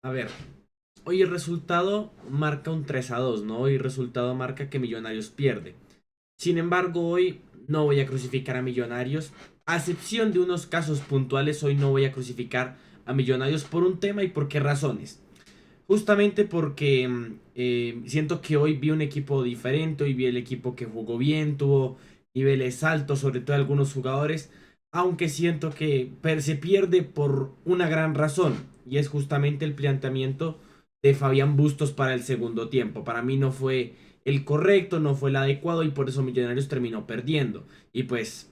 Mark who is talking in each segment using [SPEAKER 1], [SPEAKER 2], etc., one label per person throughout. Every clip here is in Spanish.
[SPEAKER 1] A ver, hoy el resultado marca un 3-2, ¿no? Hoy el resultado marca que Millonarios pierde. Sin embargo, hoy no voy a crucificar a Millonarios. A excepción de unos casos puntuales, hoy no voy a crucificar a Millonarios por un tema y por qué razones. Justamente porque siento que hoy vi un equipo diferente, hoy vi el equipo que jugó bien, tuvo niveles altos, sobre todo algunos jugadores, aunque siento que se pierde por una gran razón, y es justamente el planteamiento de Fabián Bustos para el segundo tiempo. Para mí no fue el correcto, no fue el adecuado y por eso Millonarios terminó perdiendo. Y pues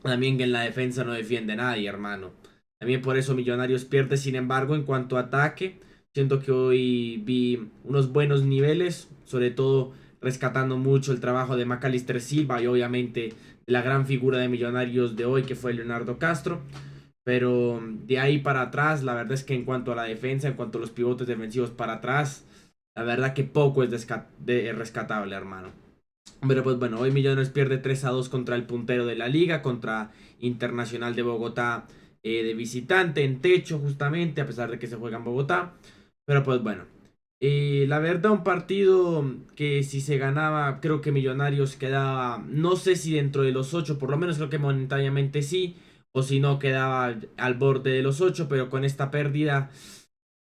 [SPEAKER 1] también que en la defensa no defiende nadie, hermano. También por eso Millonarios pierde. Sin embargo, en cuanto a ataque, siento que hoy vi unos buenos niveles, sobre todo rescatando mucho el trabajo de Macalister Silva y obviamente la gran figura de Millonarios de hoy que fue Leonardo Castro. Pero de ahí para atrás, la verdad es que en cuanto a la defensa, en cuanto a los pivotes defensivos para atrás, la verdad que poco es rescatable, hermano. Pero pues bueno, hoy Millonarios pierde 3-2 contra el puntero de la liga, contra Internacional de Bogotá de visitante, en techo justamente, a pesar de que se juega en Bogotá. Pero pues bueno, la verdad un partido que si se ganaba, creo que Millonarios quedaba, no sé si dentro de los 8, por lo menos creo que momentáneamente sí, o si no quedaba al borde de los 8, pero con esta pérdida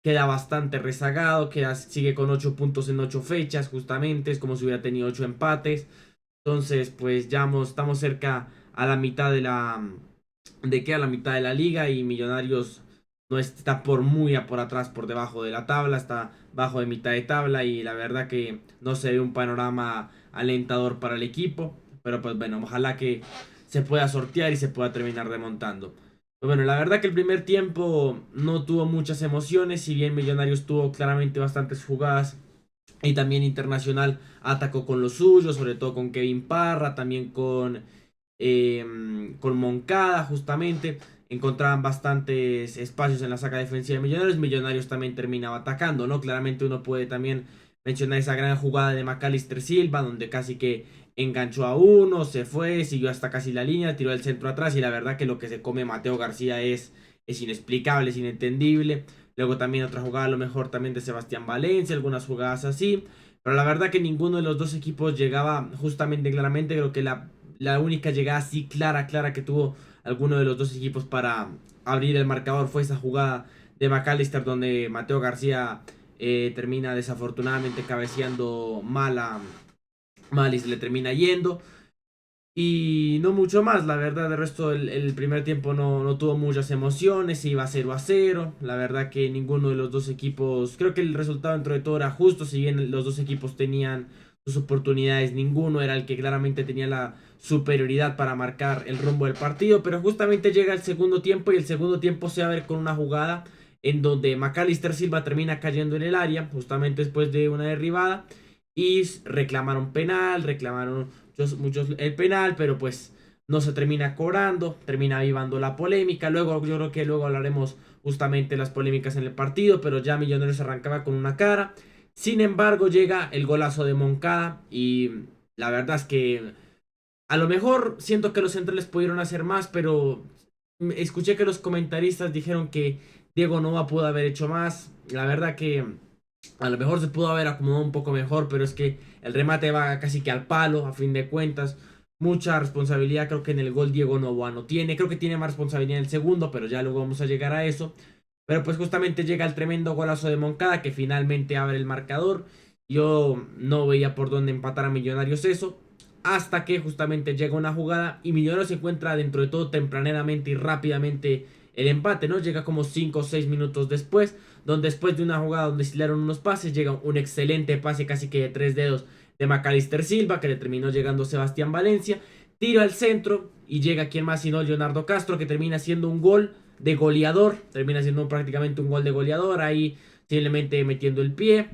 [SPEAKER 1] queda bastante rezagado, sigue con 8 puntos en 8 fechas, justamente, es como si hubiera tenido 8 empates. Entonces, pues ya estamos cerca a la mitad a la mitad de la liga y Millonarios no está por muy por atrás, por debajo de la tabla, está bajo de mitad de tabla y la verdad que no se ve un panorama alentador para el equipo, pero pues bueno, ojalá que se pueda sortear y se pueda terminar remontando. Pues bueno, la verdad que el primer tiempo no tuvo muchas emociones, si bien Millonarios tuvo claramente bastantes jugadas y también Internacional atacó con lo suyo, sobre todo con Kevin Parra, también con Moncada, justamente. Encontraban bastantes espacios en la saca defensiva de Millonarios. Millonarios también terminaba atacando, ¿no? Claramente uno puede también mencionar esa gran jugada de Macalister Silva, donde casi que enganchó a uno, se fue, siguió hasta casi la línea, tiró el centro atrás y la verdad que lo que se come Mateo García es inexplicable, es inentendible. Luego también otra jugada a lo mejor también de Sebastián Valencia, algunas jugadas así. Pero la verdad que ninguno de los dos equipos llegaba justamente claramente. Creo que la única llegada así clara que tuvo alguno de los dos equipos para abrir el marcador fue esa jugada de McAllister donde Mateo García termina desafortunadamente cabeceando mal y se le termina yendo. Y no mucho más, la verdad, de resto el primer tiempo no tuvo muchas emociones, iba 0-0, la verdad que ninguno de los dos equipos, creo que el resultado dentro de todo era justo, si bien los dos equipos tenían sus oportunidades, ninguno era el que claramente tenía la superioridad para marcar el rumbo del partido, pero justamente llega el segundo tiempo y el segundo tiempo se va a ver con una jugada en donde Macalister Silva termina cayendo en el área, justamente después de una derribada, y reclamaron penal, reclamaron muchos el penal, pero pues no se termina cobrando, termina avivando la polémica. Luego, yo creo que luego hablaremos justamente de las polémicas en el partido, pero ya Millonarios arrancaba con una cara. Sin embargo, llega el golazo de Moncada y la verdad es que a lo mejor siento que los centrales pudieron hacer más, pero escuché que los comentaristas dijeron que Diego Nova pudo haber hecho más. La verdad que a lo mejor se pudo haber acomodado un poco mejor, pero es que el remate va casi que al palo, a fin de cuentas. Mucha responsabilidad creo que en el gol Diego Novoa no tiene. Creo que tiene más responsabilidad en el segundo, pero ya luego vamos a llegar a eso. Pero pues justamente llega el tremendo golazo de Moncada que finalmente abre el marcador. Yo no veía por dónde empatar a Millonarios eso. Hasta que justamente llega una jugada y Millonarios se encuentra dentro de todo tempraneramente y rápidamente el empate, ¿no? Llega como 5 o 6 minutos después, donde después de una jugada donde se dieron unos pases, llega un excelente pase casi que de 3 dedos de Macalister Silva, que le terminó llegando Sebastián Valencia, tiro al centro y llega quien más sino Leonardo Castro, que termina siendo un gol de goleador, termina siendo prácticamente un gol de goleador, ahí simplemente metiendo el pie,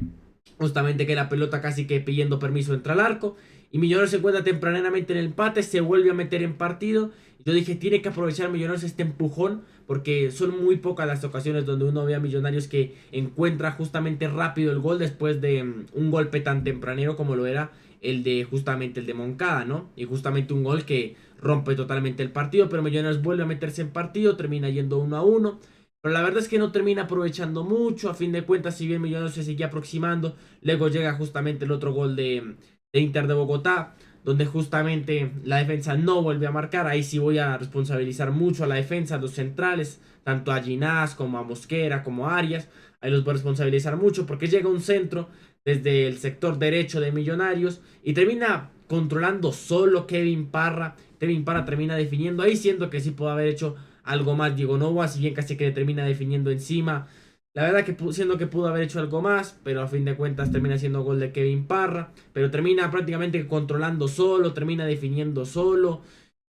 [SPEAKER 1] justamente que la pelota casi que pidiendo permiso entra al arco, y Millonarios se encuentra tempranamente en el empate, se vuelve a meter en partido. Yo dije, tiene que aprovechar Millonarios este empujón, porque son muy pocas las ocasiones donde uno ve a Millonarios que encuentra justamente rápido el gol después de un golpe tan tempranero como lo era el de justamente el de Moncada, ¿no? Y justamente un gol que rompe totalmente el partido, pero Millonarios vuelve a meterse en partido, termina yendo 1-1. Pero la verdad es que no termina aprovechando mucho. A fin de cuentas, si bien Millonarios se seguía aproximando, luego llega justamente el otro gol de Inter de Bogotá, donde justamente la defensa no vuelve a marcar. Ahí sí voy a responsabilizar mucho a la defensa, a los centrales, tanto a Ginás como a Mosquera, como a Arias. Ahí los voy a responsabilizar mucho porque llega un centro desde el sector derecho de Millonarios y termina controlando solo Kevin Parra. Kevin Parra termina definiendo ahí, siendo que sí pudo haber hecho algo más Diego Novoa, si bien casi que le termina definiendo encima. La verdad que siendo que pudo haber hecho algo más, pero a fin de cuentas termina siendo gol de Kevin Parra, pero termina prácticamente controlando solo, termina definiendo solo.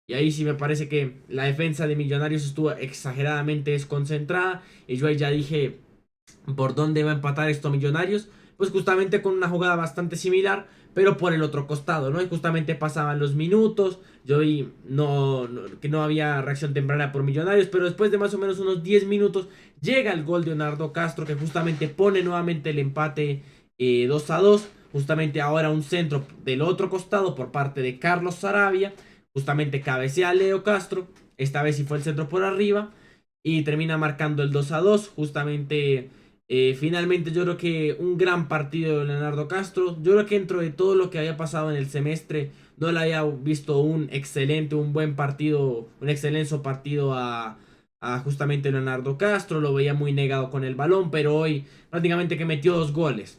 [SPEAKER 1] Y ahí sí me parece que la defensa de Millonarios estuvo exageradamente desconcentrada. Y yo ahí ya dije, ¿por dónde va a empatar esto Millonarios? Pues justamente con una jugada bastante similar, pero por el otro costado, ¿no? Y justamente pasaban los minutos, yo vi que no había reacción temprana por Millonarios, pero después de más o menos unos 10 minutos llega el gol de Leonardo Castro que justamente pone nuevamente el empate 2-2, justamente ahora un centro del otro costado por parte de Carlos Sarabia, justamente cabecea a Leo Castro, esta vez sí fue el centro por arriba, y termina marcando el 2-2, justamente finalmente yo creo que un gran partido de Leonardo Castro. Yo creo que dentro de todo lo que había pasado en el semestre, no le había visto un excelente, un buen partido, un excelente partido a justamente Leonardo Castro. Lo veía muy negado con el balón, pero hoy prácticamente que metió 2 goles.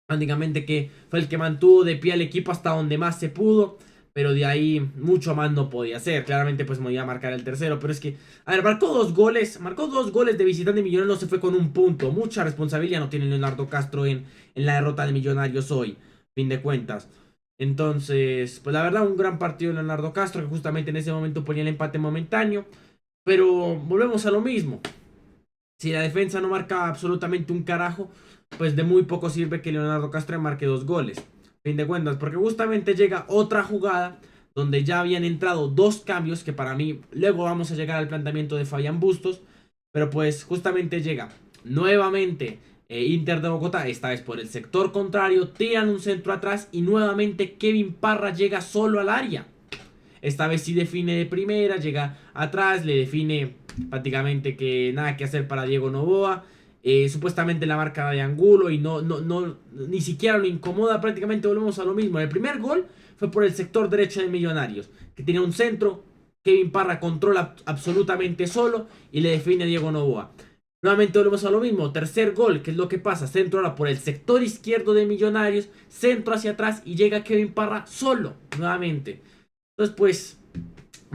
[SPEAKER 1] Prácticamente que fue el que mantuvo de pie al equipo hasta donde más se pudo. Pero de ahí mucho más no podía hacer. Claramente pues me iba a marcar el tercero. Pero es que, a ver, marcó dos goles de visitante Millonarios, no se fue con un punto. Mucha responsabilidad no tiene Leonardo Castro en la derrota de Millonarios hoy. Fin de cuentas. Entonces, pues la verdad, un gran partido de Leonardo Castro, que justamente en ese momento ponía el empate momentáneo. Pero volvemos a lo mismo. Si la defensa no marca absolutamente un carajo, pues de muy poco sirve que Leonardo Castro marque 2 goles. Fin de cuentas, porque justamente llega otra jugada donde ya habían entrado 2 cambios, que para mí luego vamos a llegar al planteamiento de Fabián Bustos, pero pues justamente llega nuevamente Inter de Bogotá, esta vez por el sector contrario, tiran un centro atrás y nuevamente Kevin Parra llega solo al área. Esta vez sí define de primera, llega atrás, le define prácticamente que nada que hacer para Diego Novoa. Supuestamente la marca de Angulo y no, ni siquiera lo incomoda. Prácticamente volvemos a lo mismo. El primer gol fue por el sector derecho de Millonarios, que tiene un centro. Kevin Parra controla absolutamente solo y le define a Diego Novoa. Nuevamente volvemos a lo mismo. Tercer gol, que es lo que pasa. Centro ahora por el sector izquierdo de Millonarios. Centro hacia atrás y llega Kevin Parra solo. Nuevamente. Entonces, pues,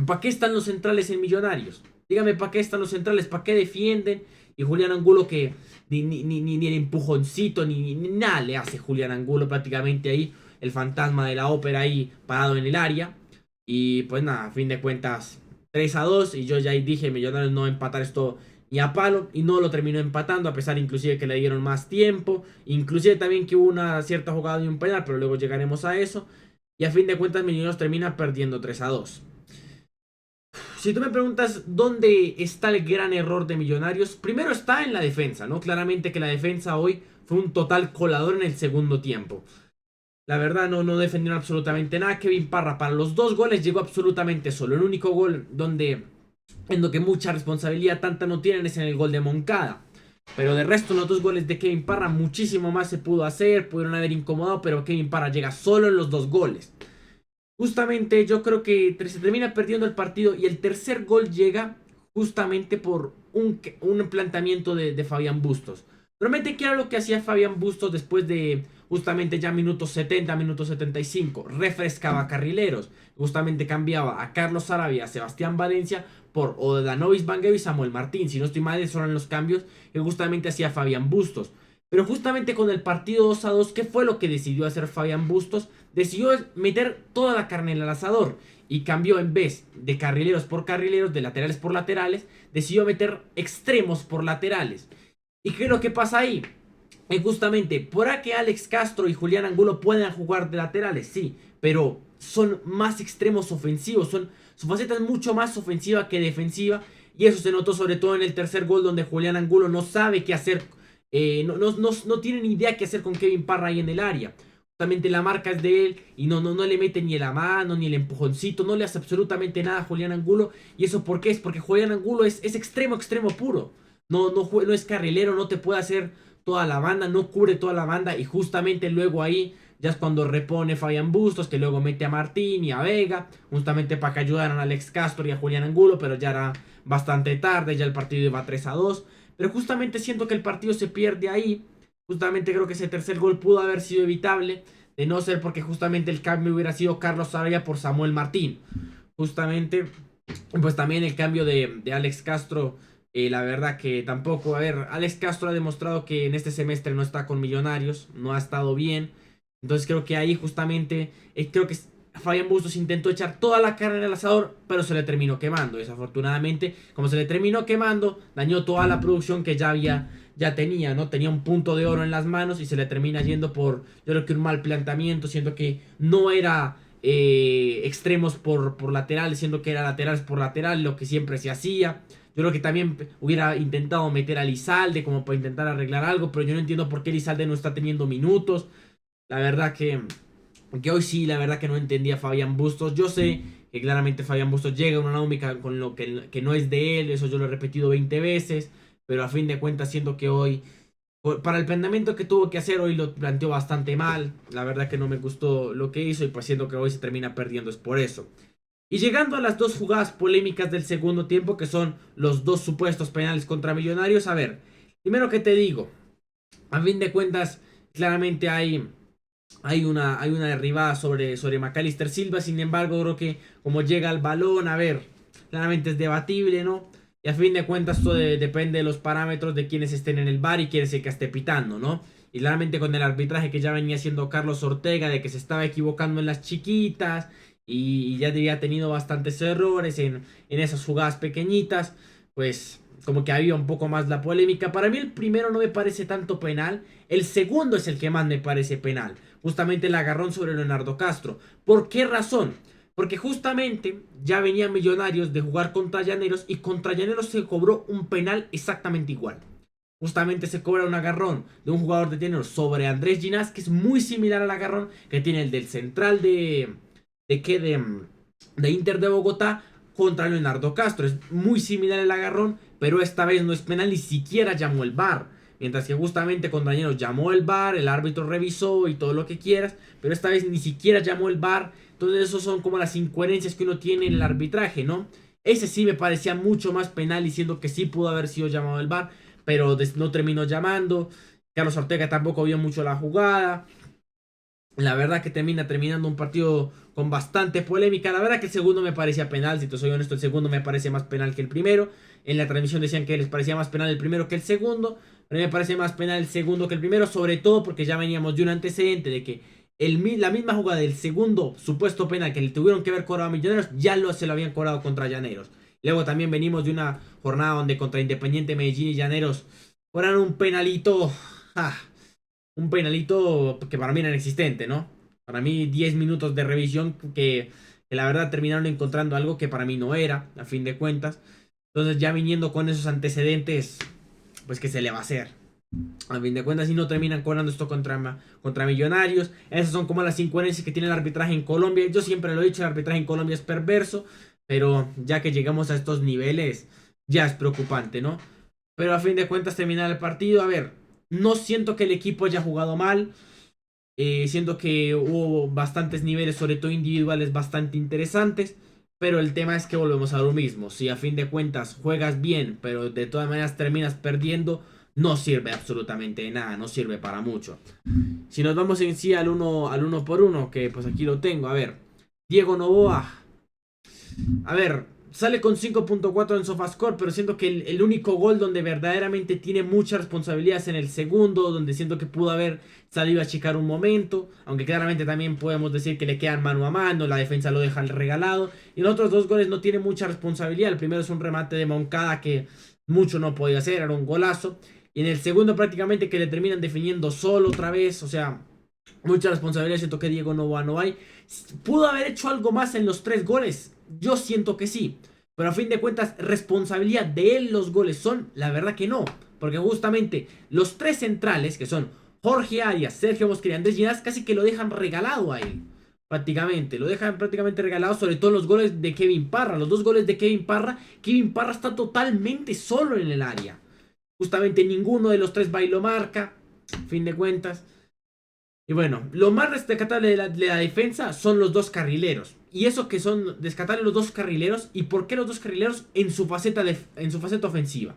[SPEAKER 1] ¿para qué están los centrales en Millonarios? Dígame, ¿para qué están los centrales? ¿Para qué defienden? Y Julián Angulo que ni el empujoncito, ni nada le hace Julián Angulo prácticamente ahí. El fantasma de la ópera ahí parado en el área. Y pues nada, a fin de cuentas, 3-2. Y yo ya ahí dije, Millonarios no va a empatar esto ni a palo. Y no lo terminó empatando, a pesar inclusive que le dieron más tiempo. Inclusive también que hubo una cierta jugada y un penal, pero luego llegaremos a eso. Y a fin de cuentas Millonarios termina perdiendo 3-2. Si tú me preguntas dónde está el gran error de Millonarios, primero está en la defensa, ¿no? Claramente que la defensa hoy fue un total colador en el segundo tiempo. La verdad no defendieron absolutamente nada. Kevin Parra para los 2 goles llegó absolutamente solo. El único gol en lo que mucha responsabilidad tanta no tienen es en el gol de Moncada. Pero de resto, en los 2 goles de Kevin Parra, muchísimo más se pudo hacer. Pudieron haber incomodado, pero Kevin Parra llega solo en los 2 goles. Justamente yo creo que se termina perdiendo el partido y el tercer gol llega justamente por un planteamiento de Fabián Bustos. Realmente, ¿qué era lo que hacía Fabián Bustos después de justamente ya minutos 70, minutos 75? Refrescaba carrileros. Justamente cambiaba a Carlos Sarabia, a Sebastián Valencia por Odanovic Vanguero y Samuel Martín. Si no estoy mal, esos eran los cambios que justamente hacía Fabián Bustos. Pero justamente con el partido 2-2, ¿qué fue lo que decidió hacer Fabián Bustos? Decidió meter toda la carne en el asador y cambió, en vez de carrileros por carrileros, de laterales por laterales, decidió meter extremos por laterales. ¿Y qué es lo que pasa ahí? Justamente, ¿por que Alex Castro y Julián Angulo puedan jugar de laterales? Sí, pero son más extremos ofensivos, su faceta es mucho más ofensiva que defensiva, y eso se notó sobre todo en el tercer gol, donde Julián Angulo no sabe qué hacer, no tiene ni idea qué hacer con Kevin Parra ahí en el área. Justamente la marca es de él y no le mete ni la mano ni el empujoncito, no le hace absolutamente nada a Julián Angulo. ¿Y eso por qué? Es porque Julián Angulo es extremo puro. no es carrilero, no te puede hacer toda la banda, no cubre toda la banda y justamente luego ahí ya es cuando repone Fabián Bustos, que luego mete a Martín y a Vega, justamente para que ayudaran a Alex Castro y a Julián Angulo, pero ya era bastante tarde, ya el partido iba 3-2, pero justamente siento que el partido se pierde ahí, justamente creo que ese tercer gol pudo haber sido evitable, de no ser porque justamente el cambio hubiera sido Carlos Sarabia por Samuel Martín, justamente, pues también el cambio de Alex Castro. La verdad que tampoco, a ver, Alex Castro ha demostrado que en este semestre no está con Millonarios, no ha estado bien. Entonces creo que ahí justamente, creo que Fabián Bustos intentó echar toda la carne en el asador, pero se le terminó quemando. Desafortunadamente, como se le terminó quemando, dañó toda la producción que ya tenía, ¿no? Tenía un punto de oro en las manos y se le termina yendo por, yo creo que un mal planteamiento, siento que no era extremos por lateral, siendo que era laterales por lateral, lo que siempre se hacía. Yo creo que también hubiera intentado meter a Lizalde como para intentar arreglar algo, pero yo no entiendo por qué Lizalde no está teniendo minutos. La verdad que hoy sí, la verdad que no entendía a Fabián Bustos. Yo sé que claramente Fabián Bustos llega a una dinámica con lo que no es de él, eso yo lo he repetido 20 veces, pero a fin de cuentas siento que hoy, para el planteamiento que tuvo que hacer, hoy lo planteó bastante mal. La verdad que no me gustó lo que hizo y pues siento que hoy se termina perdiendo es por eso. Y llegando a las dos jugadas polémicas del segundo tiempo, que son los dos supuestos penales contra Millonarios, a ver, primero que te digo, a fin de cuentas, claramente hay una derribada sobre Macalister Silva. Sin embargo, creo que como llega el balón, a ver, claramente es debatible, ¿no? Y a fin de cuentas, todo depende de los parámetros de quienes estén en el bar y quién es el que esté pitando, ¿no? Y claramente con el arbitraje que ya venía haciendo Carlos Ortega, de que se estaba equivocando en las chiquitas y ya había tenido bastantes errores en esas jugadas pequeñitas, pues como que había un poco más la polémica. Para mí el primero no me parece tanto penal, el segundo es el que más me parece penal. Justamente el agarrón sobre Leonardo Castro. ¿Por qué razón? Porque justamente ya venían Millonarios de jugar contra Llaneros y contra Llaneros se cobró un penal exactamente igual. Justamente se cobra un agarrón de un jugador de Llaneros sobre Andrés Ginás, que es muy similar al agarrón que tiene el del central de Inter de Bogotá contra Leonardo Castro. Es muy similar el agarrón, pero esta vez no es penal, ni siquiera llamó el VAR. Mientras que justamente contra Llaneros llamó el VAR, el árbitro revisó y todo lo que quieras, pero esta vez ni siquiera llamó el VAR. Entonces esos son como las incoherencias que uno tiene en el arbitraje, ¿no? Ese sí me parecía mucho más penal, diciendo que sí pudo haber sido llamado el VAR, pero no terminó llamando. Carlos Ortega tampoco vio mucho la jugada. La verdad que terminando un partido con bastante polémica. La verdad que el segundo me parecía penal, si te soy honesto, el segundo me parece más penal que el primero. En la transmisión decían que les parecía más penal el primero que el segundo, pero me parece más penal el segundo que el primero, sobre todo porque ya veníamos de un antecedente de que la misma jugada del segundo supuesto penal que le tuvieron que haber cobrado a Millonarios, se lo habían cobrado contra Llaneros. Luego también venimos de una jornada donde contra Independiente Medellín y Llaneros cobraron un penalito. Un penalito que para mí era inexistente, ¿no? Para mí 10 minutos de revisión que la verdad terminaron encontrando algo que para mí no era, a fin de cuentas. Entonces ya viniendo con esos antecedentes, pues ¿qué se le va a hacer? A fin de cuentas, si no terminan cobrando esto contra Millonarios. Esas son como las incoherencias que tiene el arbitraje en Colombia. Yo siempre lo he dicho, el arbitraje en Colombia es perverso, pero ya que llegamos a estos niveles, ya es preocupante, ¿no? Pero a fin de cuentas terminar el partido, a ver, no siento que el equipo haya jugado mal. Siento que hubo bastantes niveles, sobre todo individuales, bastante interesantes. Pero el tema es que volvemos a lo mismo. Si a fin de cuentas juegas bien, pero de todas maneras terminas perdiendo, no sirve absolutamente de nada, no sirve para mucho. Si nos vamos en sí al uno por uno, que pues aquí lo tengo, a ver. Diego Noboa. A ver, sale con 5.4 en Sofascore, pero siento que el único gol donde verdaderamente tiene mucha responsabilidad es en el segundo, donde siento que pudo haber salido a achicar un momento, aunque claramente también podemos decir que le quedan mano a mano, la defensa lo deja regalado, y en otros dos goles no tiene mucha responsabilidad. El primero es un remate de Moncada que mucho no podía hacer, era un golazo, y en el segundo prácticamente que le terminan definiendo solo otra vez, o sea, mucha responsabilidad. Siento que Diego Noboa no hay. ¿Pudo haber hecho algo más en los tres goles? Yo siento que sí. Pero a fin de cuentas, responsabilidad de él los goles son, la verdad que no. Porque justamente los tres centrales, que son Jorge Arias, Sergio Mosquera y Andrés Ginás, casi que lo dejan regalado a él. Prácticamente, lo dejan prácticamente regalado, sobre todo los goles de Kevin Parra. Los dos goles de Kevin Parra está totalmente solo en el área. Justamente ninguno de los tres bailó marca, fin de cuentas. Y bueno, lo más destacable de la defensa son los dos carrileros. Y eso que son destacables los dos carrileros. ¿Y por qué los dos carrileros? En su faceta ofensiva.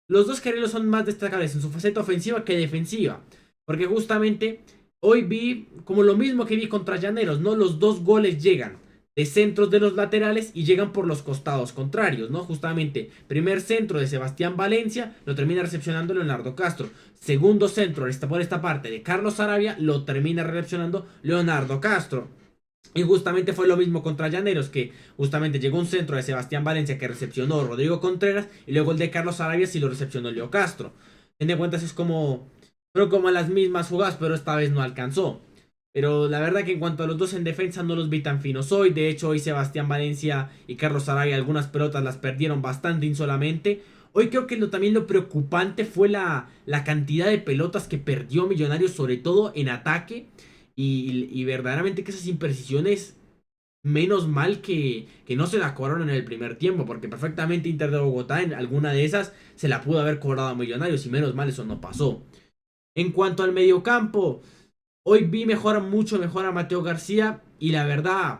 [SPEAKER 1] Los dos carrileros son más destacables en su faceta ofensiva que defensiva. Porque justamente hoy vi como lo mismo que vi contra Llaneros, ¿no? Los dos goles llegan de centros de los laterales y llegan por los costados contrarios, ¿no? Justamente, primer centro de Sebastián Valencia lo termina recepcionando Leonardo Castro. Segundo centro por esta parte de Carlos Arabia lo termina recepcionando Leonardo Castro. Y justamente fue lo mismo contra Llaneros, que justamente llegó un centro de Sebastián Valencia que recepcionó Rodrigo Contreras y luego el de Carlos Arabia sí lo recepcionó Leo Castro. En de cuentas es como, pero como las mismas jugadas, pero esta vez no alcanzó. Pero la verdad que en cuanto a los dos en defensa no los vi tan finos hoy. De hecho hoy Sebastián Valencia y Carlos Arabia algunas pelotas las perdieron bastante insolamente. Hoy creo que también lo preocupante fue la cantidad de pelotas que perdió Millonarios, sobre todo en ataque. Y verdaderamente que esas imprecisiones, menos mal que no se la cobraron en el primer tiempo, porque perfectamente Inter de Bogotá en alguna de esas se la pudo haber cobrado a Millonarios y menos mal eso no pasó. En cuanto al mediocampo, hoy vi mucho mejor a Mateo García y la verdad,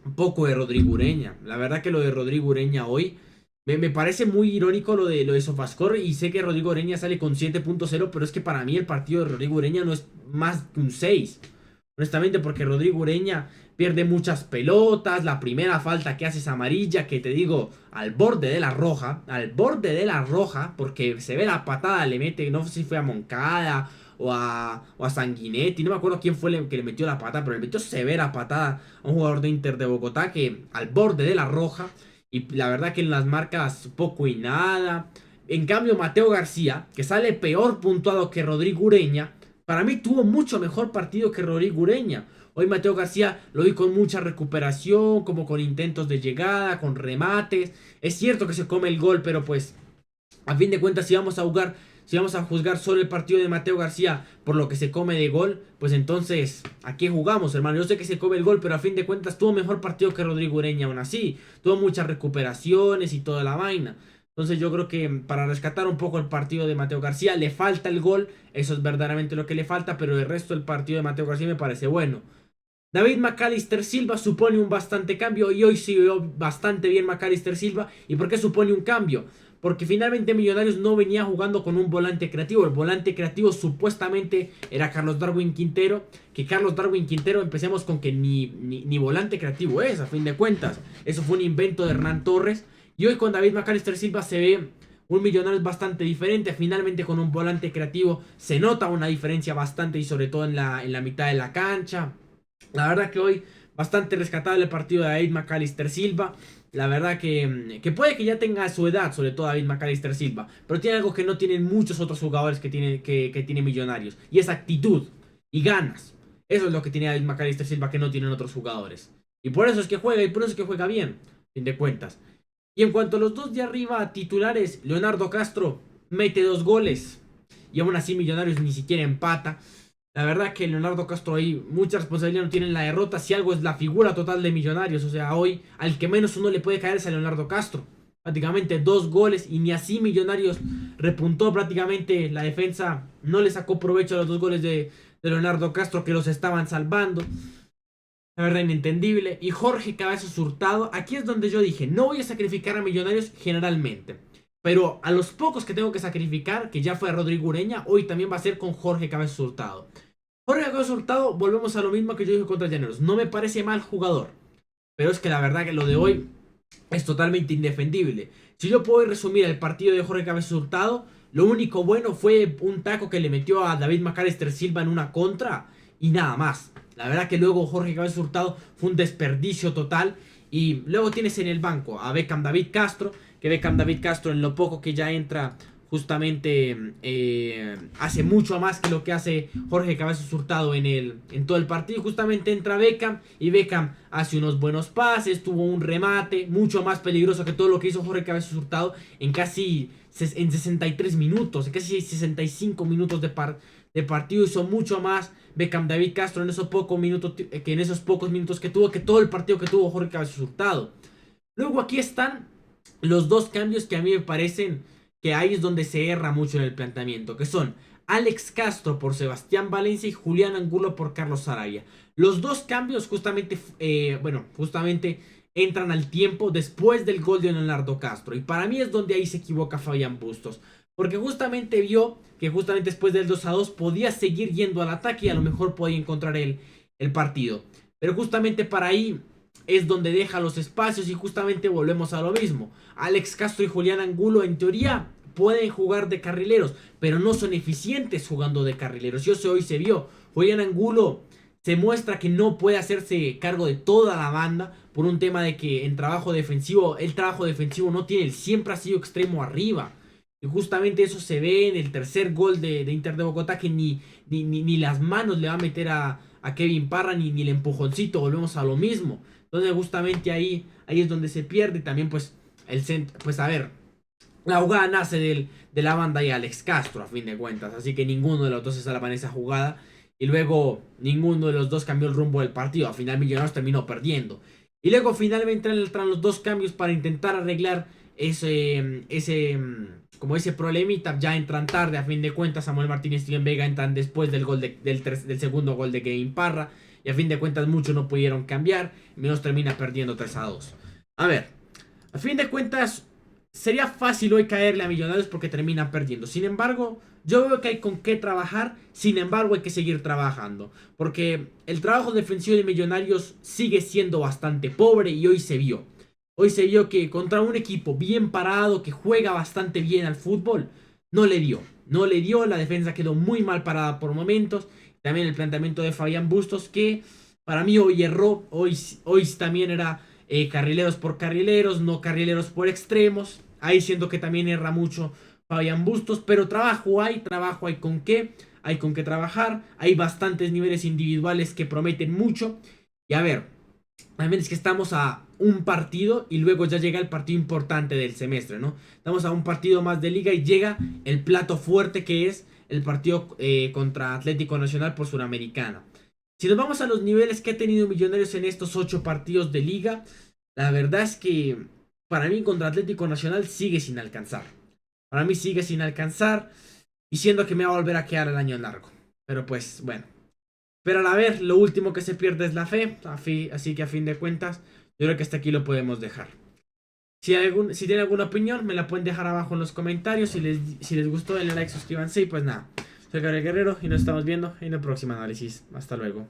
[SPEAKER 1] un poco de Rodrigo Ureña. La verdad que lo de Rodrigo Ureña hoy me parece muy irónico lo de Sofascore y sé que Rodrigo Ureña sale con 7.0, pero es que para mí el partido de Rodrigo Ureña no es más que un 6. Honestamente, porque Rodrigo Ureña pierde muchas pelotas. La primera falta que hace es amarilla, que te digo, al borde de la roja. Al borde de la roja, porque se ve la patada, le mete, no sé si fue a Moncada o a Sanguinetti. No me acuerdo quién fue el que le metió la patada, pero le metió severa patada a un jugador de Inter de Bogotá que al borde de la roja. Y la verdad que en las marcas poco y nada. En cambio, Mateo García, que sale peor puntuado que Rodrigo Ureña, para mí tuvo mucho mejor partido que Rodrigo Ureña. Hoy Mateo García lo vi con mucha recuperación, como con intentos de llegada, con remates. Es cierto que se come el gol, pero pues a fin de cuentas si vamos a juzgar solo el partido de Mateo García por lo que se come de gol, pues entonces, ¿a qué jugamos, hermano? Yo sé que se come el gol, pero a fin de cuentas tuvo mejor partido que Rodrigo Ureña aún así. Tuvo muchas recuperaciones y toda la vaina. Entonces yo creo que para rescatar un poco el partido de Mateo García le falta el gol, eso es verdaderamente lo que le falta, pero el resto del partido de Mateo García me parece bueno. David McAllister Silva supone un bastante cambio y hoy sí veo bastante bien McAllister Silva. ¿Y por qué supone un cambio? Porque finalmente Millonarios no venía jugando con un volante creativo. El volante creativo supuestamente era Carlos Darwin Quintero. Que Carlos Darwin Quintero, empecemos con que ni volante creativo es, a fin de cuentas. Eso fue un invento de Hernán Torres. Y hoy con David McAllister Silva se ve un Millonarios bastante diferente. Finalmente con un volante creativo se nota una diferencia bastante y sobre todo en la mitad de la cancha. La verdad que hoy bastante rescatable el partido de David McAllister Silva. La verdad que puede que ya tenga su edad, sobre todo David McAllister Silva. Pero tiene algo que no tienen muchos otros jugadores que tiene Millonarios. Y es actitud y ganas. Eso es lo que tiene David McAllister Silva que no tienen otros jugadores. Y por eso es que juega y por eso es que juega bien. Fin de cuentas. Y en cuanto a los dos de arriba titulares, Leonardo Castro mete 2 goles. Y aún así Millonarios ni siquiera empata. La verdad que Leonardo Castro ahí mucha responsabilidad no tiene en la derrota. Si algo es la figura total de Millonarios. O sea, hoy al que menos uno le puede caer es a Leonardo Castro. Prácticamente 2 goles y ni así Millonarios repuntó prácticamente. La defensa no le sacó provecho a los 2 goles de Leonardo Castro que los estaban salvando. La verdad inentendible. Y Jorge Cabezas Hurtado. Aquí es donde yo dije, no voy a sacrificar a Millonarios generalmente. Pero a los pocos que tengo que sacrificar, que ya fue a Rodrigo Ureña, hoy también va a ser con Jorge Cabezas Hurtado. Jorge Cabezas Hurtado, volvemos a lo mismo que yo dije contra Llaneros. No me parece mal jugador. Pero es que la verdad que lo de hoy es totalmente indefendible. Si yo puedo resumir el partido de Jorge Cabezas Hurtado, lo único bueno fue un taco que le metió a David McAllister Silva en una contra y nada más. La verdad que luego Jorge Cabezas Hurtado fue un desperdicio total. Y luego tienes en el banco a Beckham David Castro, que Beckham David Castro en lo poco que ya entra justamente hace mucho más que lo que hace Jorge Cabezas Hurtado en todo el partido. Justamente entra Beckham y Beckham hace unos buenos pases, tuvo un remate mucho más peligroso que todo lo que hizo Jorge Cabezas Hurtado en casi en 63 minutos, en casi 65 minutos de partido. Hizo mucho más Beckham David Castro en esos pocos minutos que tuvo, que todo el partido que tuvo Jorge Cabezas Hurtado. Luego aquí están los dos cambios que a mí me parecen que ahí es donde se erra mucho en el planteamiento, que son Alex Castro por Sebastián Valencia y Julián Angulo por Carlos Sarabia. Los dos cambios justamente entran al tiempo después del gol de Leonardo Castro. Y para mí es donde ahí se equivoca Fabián Bustos. Porque justamente vio que justamente después del 2-2 podía seguir yendo al ataque y a lo mejor podía encontrar el partido. Pero justamente para ahí es donde deja los espacios y justamente volvemos a lo mismo. Alex Castro y Julián Angulo en teoría pueden jugar de carrileros, pero no son eficientes jugando de carrileros. Y eso hoy se vio. Julián Angulo se muestra que no puede hacerse cargo de toda la banda por un tema de que en trabajo defensivo, el trabajo defensivo no tiene, siempre ha sido extremo arriba. Y justamente eso se ve en el tercer gol de Inter de Bogotá, que ni las manos le va a meter a Kevin Parra, ni el empujoncito, volvemos a lo mismo. Entonces justamente ahí es donde se pierde. Y también pues a ver, la jugada nace de la banda y Alex Castro a fin de cuentas. Así que ninguno de los dos se salva en esa jugada. Y luego ninguno de los dos cambió el rumbo del partido. Al final Millonarios terminó perdiendo. Y luego finalmente entran los dos cambios para intentar arreglar ese problemita. Ya entran tarde a fin de cuentas. Samuel Martínez y Steven Vega entran después del gol del segundo gol de Kevin Parra. Y a fin de cuentas muchos no pudieron cambiar. Millonarios termina perdiendo 3-2. A ver, a fin de cuentas sería fácil hoy caerle a Millonarios porque terminan perdiendo. Sin embargo, yo veo que hay con qué trabajar. Sin embargo, hay que seguir trabajando. Porque el trabajo defensivo de Millonarios sigue siendo bastante pobre y hoy se vio. Hoy se vio que contra un equipo bien parado, que juega bastante bien al fútbol, no le dio. No le dio, la defensa quedó muy mal parada por momentos. También el planteamiento de Fabián Bustos, que para mí hoy erró. Hoy también era carrileros por carrileros, no carrileros por extremos. Ahí siento que también erra mucho Fabián Bustos, pero trabajo hay con qué. Hay con qué trabajar. Hay bastantes niveles individuales que prometen mucho. Y a ver, también es que estamos a un partido y luego ya llega el partido importante del semestre, ¿no? Estamos a un partido más de liga y llega el plato fuerte que es el partido contra Atlético Nacional por Suramericana. Si nos vamos a los niveles que ha tenido Millonarios en estos 8 partidos de liga, la verdad es que para mí contra Atlético Nacional sigue sin alcanzar. Para mí sigue sin alcanzar y siendo que me va a volver a quedar el año largo. Pero pues bueno. Pero a ver, lo último que se pierde es la fe. Así que a fin de cuentas, yo creo que hasta aquí lo podemos dejar. Si tienen alguna opinión, me la pueden dejar abajo en los comentarios. Si les gustó, denle like, suscríbanse y pues nada. Soy Gabriel Guerrero y nos estamos viendo en el próximo análisis. Hasta luego.